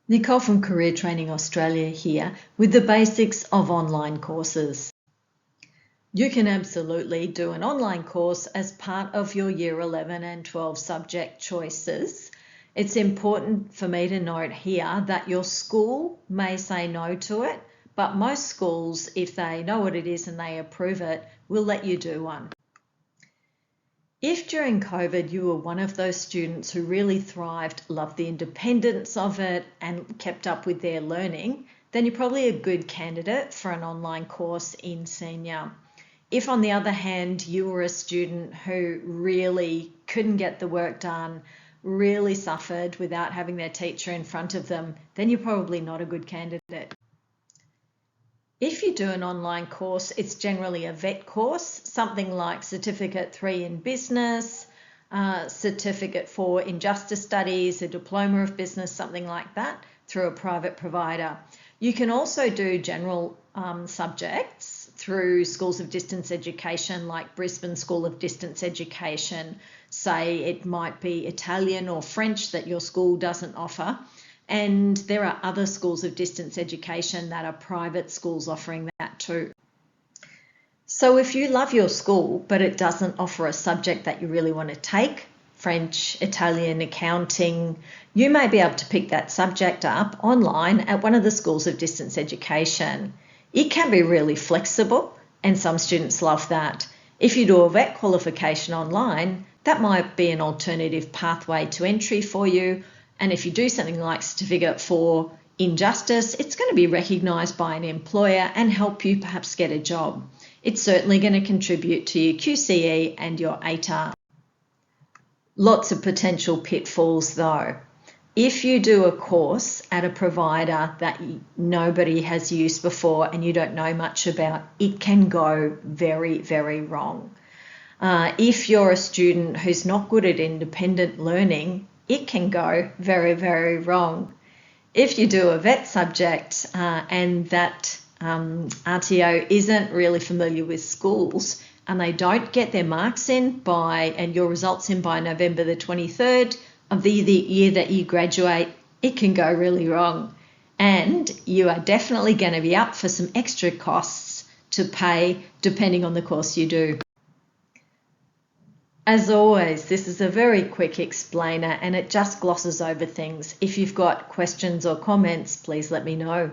Nicole from Career Training Australia here with the basics of online courses. You can absolutely do an online course as part of your Year 11 and 12 subject choices. It's important for me to note here that your school may say no to it, but most schools, if they know what it is and they approve it, will let you do one. If during COVID you were one of those students who really thrived, loved the independence of it and kept up with their learning, then you're probably a good candidate for an online course in senior. If on the other hand you were a student who really couldn't get the work done, really suffered without having their teacher in front of them, then you're probably not a good candidate. If you do an online course, it's generally a VET course, something like Certificate 3 in Business, Certificate 4 in Justice Studies, a Diploma of Business, something like that, through a private provider. You can also do general subjects through schools of distance education like Brisbane School of Distance Education. Say it might be Italian or French that your school doesn't offer. And there are other schools of distance education that are private schools offering that too. So if you love your school, but it doesn't offer a subject that you really want to take, French, Italian, accounting, you may be able to pick that subject up online at one of the schools of distance education. It can be really flexible, and some students love that. If you do a VET qualification online, that might be an alternative pathway to entry for you. And if you do something like Certificate 4 in Justice, it's going to be recognised by an employer and help you perhaps get a job. It's certainly going to contribute to your QCE and your ATAR. Lots of potential pitfalls though. If you do a course at a provider that nobody has used before and you don't know much about, it can go very, very wrong. If you're a student who's not good at independent learning, it can go very, very wrong. If you do a VET subject and that RTO isn't really familiar with schools and they don't get their marks in and your results in by November the 23rd of the year that you graduate, it can go really wrong. And you are definitely going to be up for some extra costs to pay depending on the course you do. As always, this is a very quick explainer and it just glosses over things. If you've got questions or comments, please let me know.